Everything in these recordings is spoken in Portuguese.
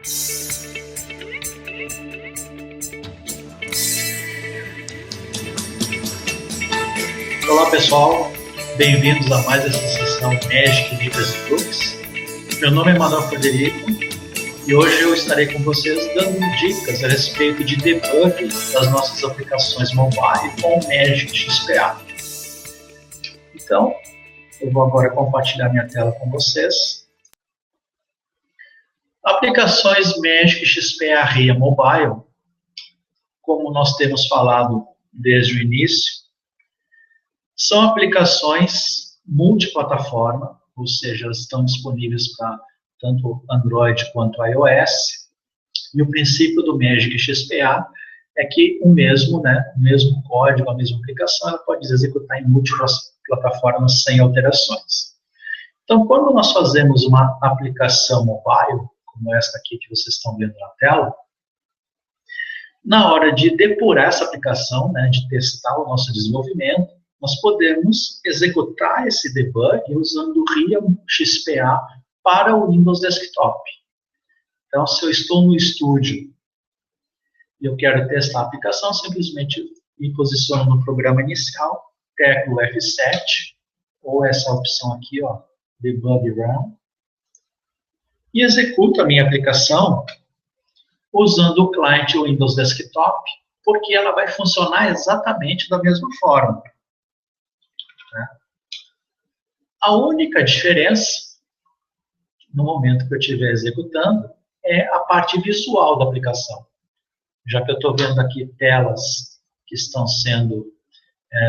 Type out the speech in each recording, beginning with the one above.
Olá pessoal, bem-vindos a mais essa sessão Magic, Dicas e Truques. Meu nome é Manuel Frederico e hoje eu estarei com vocês dando dicas a respeito de debug das nossas aplicações mobile com o Magic XPA. Então, eu vou agora compartilhar minha tela com vocês. Aplicações Magic XPA RIA Mobile, como nós temos falado desde o início, são aplicações multiplataforma, ou seja, elas estão disponíveis para tanto Android quanto iOS. E o princípio do Magic XPA é que o mesmo código, a mesma aplicação, ela pode executar em múltiplas plataformas sem alterações. Então, quando nós fazemos uma aplicação mobile, como esta aqui que vocês estão vendo na tela, na hora de depurar essa aplicação, de testar o nosso desenvolvimento, nós podemos executar esse debug usando o RIA XPA para o Windows Desktop. Então, se eu estou no estúdio e eu quero testar a aplicação, simplesmente me posiciono no programa inicial, teclo F7, ou essa opção aqui, ó, Debug Run, e executo a minha aplicação usando o cliente Windows Desktop, porque ela vai funcionar exatamente da mesma forma. A única diferença, no momento que eu estiver executando, é a parte visual da aplicação. Já que eu estou vendo aqui telas que estão sendo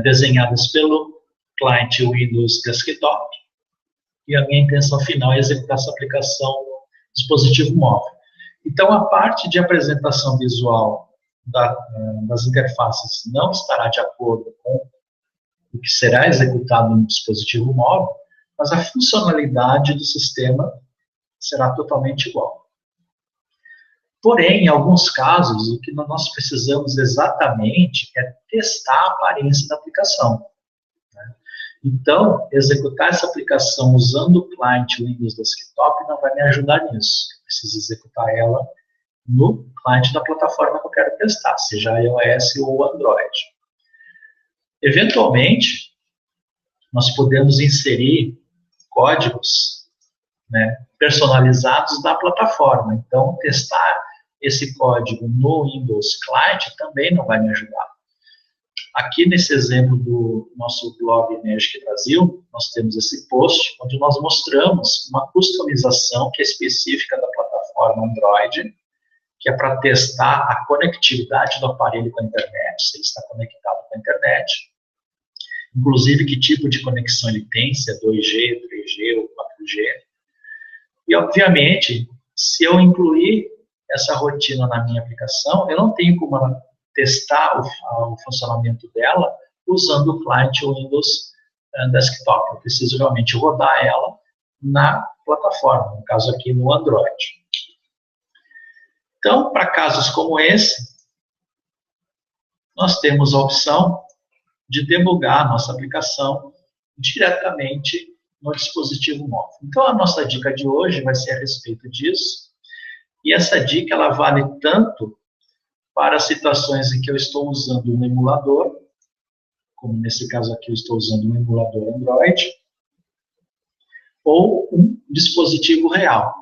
desenhadas pelo cliente Windows Desktop, e a minha intenção final é executar essa aplicação no dispositivo móvel. Então, a parte de apresentação visual das interfaces não estará de acordo com o que será executado no dispositivo móvel, mas a funcionalidade do sistema será totalmente igual. Porém, em alguns casos, o que nós precisamos exatamente é testar a aparência da aplicação. Então, executar essa aplicação usando o cliente Windows Desktop não vai me ajudar nisso. Eu preciso executar ela no cliente da plataforma que eu quero testar, seja iOS ou Android. Eventualmente, nós podemos inserir códigos personalizados da plataforma. Então, testar esse código no Windows Client também não vai me ajudar. Aqui nesse exemplo do nosso blog Magic Brasil, nós temos esse post onde nós mostramos uma customização que é específica da plataforma Android, que é para testar a conectividade do aparelho com a internet, se ele está conectado com a internet, inclusive que tipo de conexão ele tem, se é 2G, 3G ou 4G. E, obviamente, se eu incluir essa rotina na minha aplicação, eu não tenho como testar o funcionamento dela usando o cliente Windows Desktop. Eu preciso realmente rodar ela na plataforma, no caso aqui no Android. Então, para casos como esse, nós temos a opção de debugar a nossa aplicação diretamente no dispositivo móvel. Então, a nossa dica de hoje vai ser a respeito disso, e essa dica ela vale tanto para situações em que eu estou usando um emulador, como nesse caso aqui eu estou usando um emulador Android, ou um dispositivo real.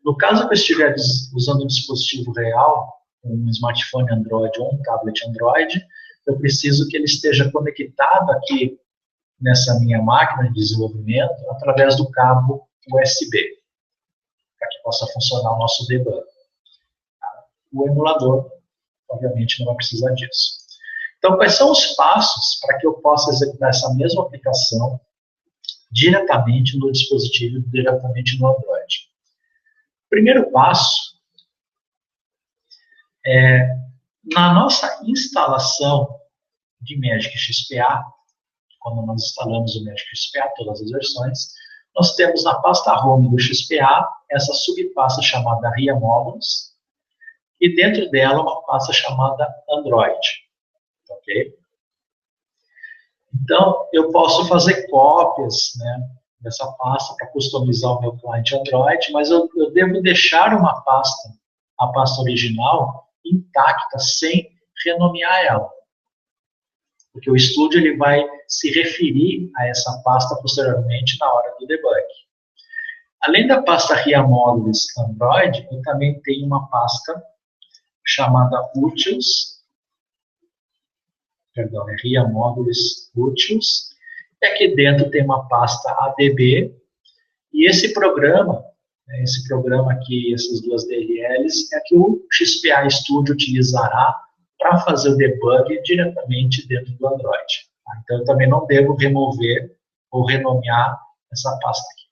No caso que eu estiver usando um dispositivo real, um smartphone Android ou um tablet Android, eu preciso que ele esteja conectado aqui nessa minha máquina de desenvolvimento através do cabo USB, para que possa funcionar o nosso debug. O emulador, obviamente, não vai precisar disso. Então, quais são os passos para que eu possa executar essa mesma aplicação diretamente no dispositivo, diretamente no Android? O primeiro passo é, na nossa instalação de Magic XPA, quando nós instalamos o Magic XPA, todas as versões, nós temos na pasta home do XPA essa subpasta chamada RIA Modules, e dentro dela uma pasta chamada Android. Ok? Então, eu posso fazer cópias dessa pasta para customizar o meu cliente Android, mas eu devo deixar uma pasta, a pasta original, intacta, sem renomear ela. Porque o Studio ele vai se referir a essa pasta posteriormente na hora do debug. Além da pasta RIA Modules Android, eu também tenho uma pasta chamada Utils, perdão, é RIA Modules Utils, e aqui dentro tem uma pasta ADB, e esse programa aqui, essas duas DLLs, é que o XPA Studio utilizará para fazer o debug diretamente dentro do Android. Então, eu também não devo remover ou renomear essa pasta aqui.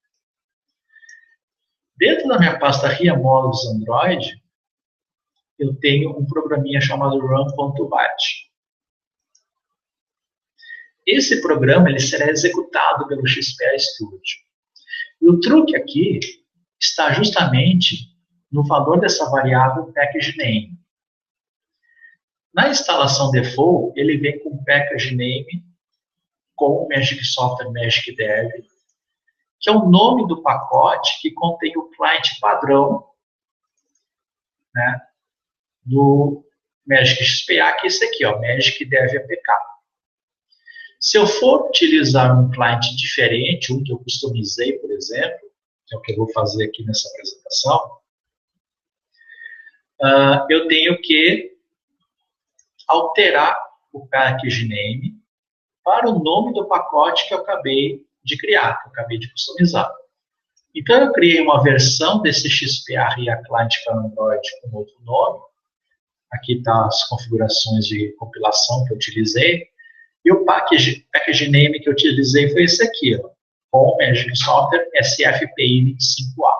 Dentro da minha pasta RIA Modules Android, eu tenho um programinha chamado run.bat. Esse programa ele será executado pelo XPA Studio. E o truque aqui está justamente no valor dessa variável package name. Na instalação default, ele vem com package name com Magic Software Magic Dev, que é o nome do pacote que contém o cliente padrão, né, do Magic XPA, que é esse aqui, ó, Magic Dev APK. Se eu for utilizar um cliente diferente, um que eu customizei, por exemplo, que é o que eu vou fazer aqui nessa apresentação, eu tenho que alterar o package name para o nome do pacote que eu acabei de criar, que eu acabei de customizar. Então, eu criei uma versão desse XPA RIA Client para Android com outro nome. Aqui estão as configurações de compilação que eu utilizei. E o package name que eu utilizei foi esse aqui, ó, com Magic Software SFPI 25A.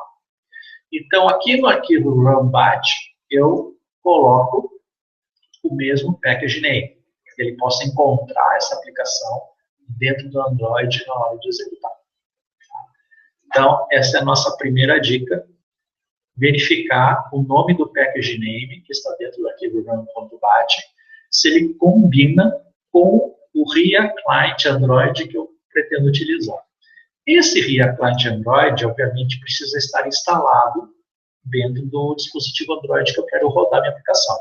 Então, aqui no arquivo run.bat, eu coloco o mesmo package name, para que ele possa encontrar essa aplicação dentro do Android na hora de executar. Então, essa é a nossa primeira dica, verificar o nome do package name, que está dentro do arquivo run.bat, se ele combina com o RIA Client Android que eu pretendo utilizar. Esse RIA Client Android, obviamente, precisa estar instalado dentro do dispositivo Android que eu quero rodar minha aplicação.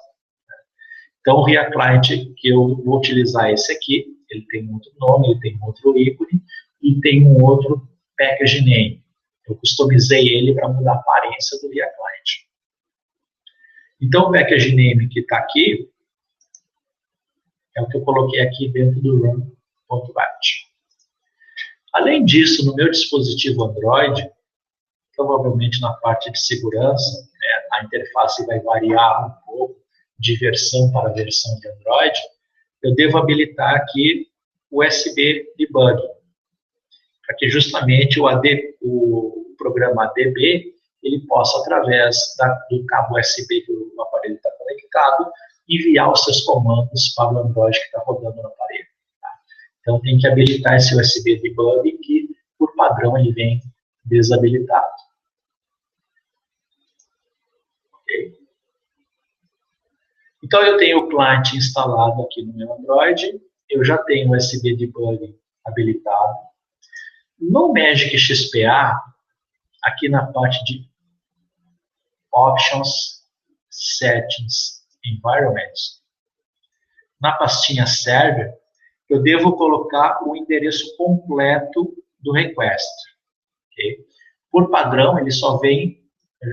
Então, o RIA Client que eu vou utilizar é esse aqui, ele tem um outro nome, ele tem um outro ícone e tem um outro package name. Eu customizei ele para mudar a aparência do RIA Client. Então, o package name que está aqui é o que eu coloquei aqui dentro do run.bat. Além disso, no meu dispositivo Android, provavelmente na parte de segurança, né, a interface vai variar um pouco de versão para versão de Android, eu devo habilitar aqui o USB Debug, para que justamente o programa ADB ele possa, através do cabo USB que o aparelho está conectado, enviar os seus comandos para o Android que está rodando no aparelho. Tá? Então, tem que habilitar esse USB Debug, que, por padrão, ele vem desabilitado. Okay? Então, eu tenho o client instalado aqui no meu Android, eu já tenho o USB Debug habilitado. No Magic XPA, aqui na parte de Options, Settings, Environments, na pastinha Server, eu devo colocar o endereço completo do request. Okay? Por padrão, ele só vem,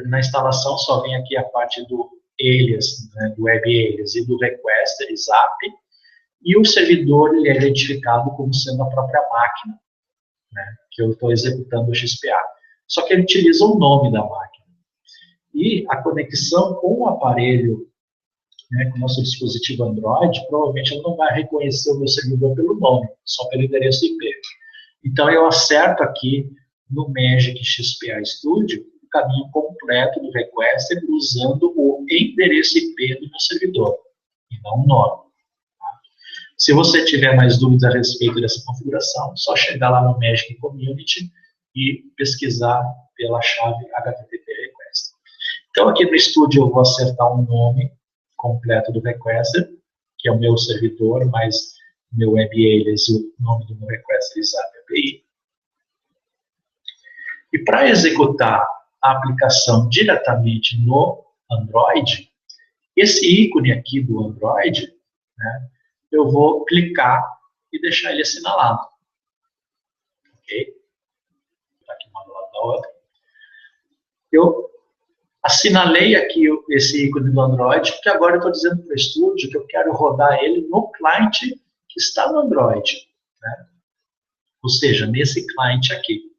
na instalação, só vem aqui a parte do alias, né, do web alias e do requester, ZAP, e o servidor ele é identificado como sendo a própria máquina, né, que eu estou executando o XPA. Só que ele utiliza o nome da máquina. E a conexão com o aparelho, né, com o nosso dispositivo Android, provavelmente ele não vai reconhecer o meu servidor pelo nome, só pelo endereço IP. Então, eu acerto aqui no Magic XPA Studio o caminho completo do requester usando o endereço IP do meu servidor, e não o nome. Se você tiver mais dúvidas a respeito dessa configuração, é só chegar lá no Magic Community e pesquisar pela chave HTTP Request. Então, aqui no Studio, eu vou acertar o nome completo do requester, que é o meu servidor, mais meu web alias e o nome do meu requester ZAP API. E para executar a aplicação diretamente no Android, esse ícone aqui do Android, né, eu vou clicar e deixar ele assinalado. Ok? Tá aqui uma do lado da outra. Eu assinalei aqui esse ícone do Android, porque agora eu estou dizendo para o estúdio que eu quero rodar ele no cliente que está no Android, né? Ou seja, nesse cliente aqui.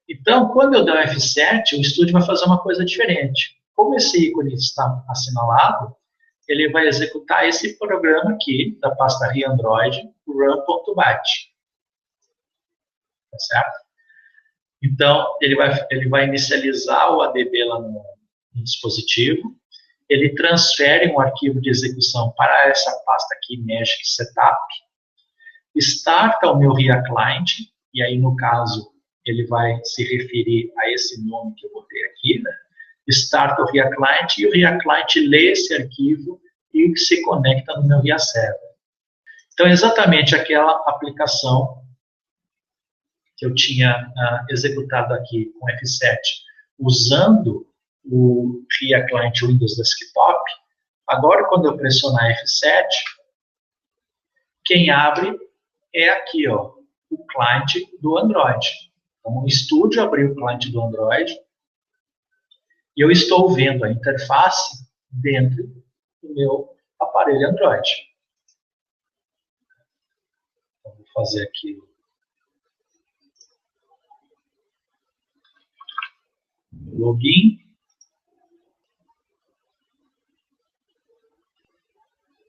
Então, quando eu der o F7, o estúdio vai fazer uma coisa diferente. Como esse ícone está assinalado, ele vai executar esse programa aqui, da pasta ReAndroid, run.bat. Tá certo? Então, ele vai inicializar o ADB lá no dispositivo, ele transfere um arquivo de execução para essa pasta aqui, Magic Setup, starta o meu RIA Client, e aí, no caso, ele vai se referir a esse nome que eu botei aqui, né? Starta o RIA Client, e o RIA Client lê esse arquivo e se conecta no meu RIA Server. Então, exatamente aquela aplicação que eu tinha executado aqui com F7, usando o RIA Client Windows Desktop, agora, quando eu pressionar F7, quem abre é aqui, ó, o cliente do Android. Então, o estúdio abriu o cliente do Android e eu estou vendo a interface dentro do meu aparelho Android. Então, vou fazer aqui o login.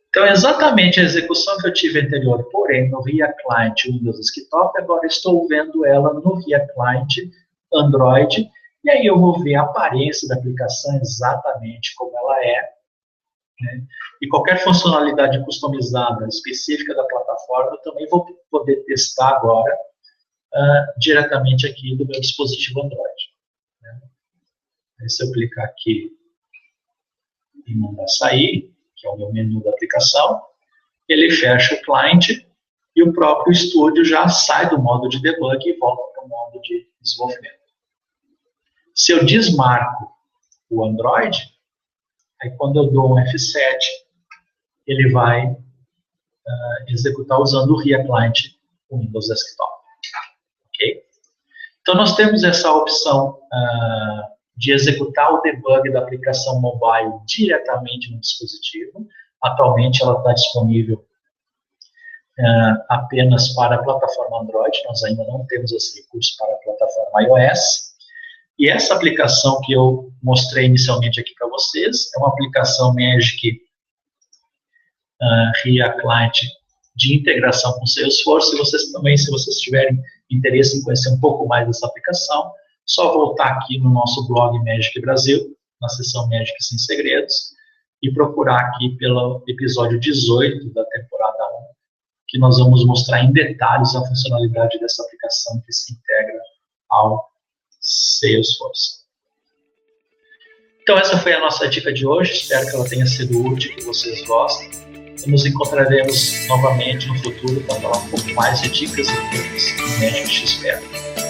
Então, exatamente a execução que eu tive anterior, porém, no RIA Client Windows Desktop, agora estou vendo ela no RIA Client Android, e aí eu vou ver a aparência da aplicação exatamente como ela é, né? E qualquer funcionalidade customizada específica da plataforma, eu também vou poder testar agora diretamente aqui do meu dispositivo Android. Né? Aí, se eu clicar aqui e mandar sair, que é o meu menu da aplicação, ele fecha o cliente e o próprio estúdio já sai do modo de debug e volta para o modo de desenvolvimento. Se eu desmarco o Android, aí quando eu dou um F7, ele vai executar usando o RIA Client Windows Desktop. Ok? Então, nós temos essa opção de executar o debug da aplicação mobile diretamente no dispositivo. Atualmente ela está disponível apenas para a plataforma Android, nós ainda não temos esse recurso para a plataforma iOS. E essa aplicação que eu mostrei inicialmente aqui para vocês, é uma aplicação Magic RIA Client de integração com Salesforce. E vocês também, se vocês tiverem interesse em conhecer um pouco mais dessa aplicação, só voltar aqui no nosso blog Magic Brasil, na seção Magic Sem Segredos, e procurar aqui pelo episódio 18 da temporada 1, que nós vamos mostrar em detalhes a funcionalidade dessa aplicação que se integra ao Salesforce. Então, essa foi a nossa dica de hoje. Espero que ela tenha sido útil, que vocês gostem. E nos encontraremos novamente no futuro para falar um pouco mais de dicas e truques do Magic XP.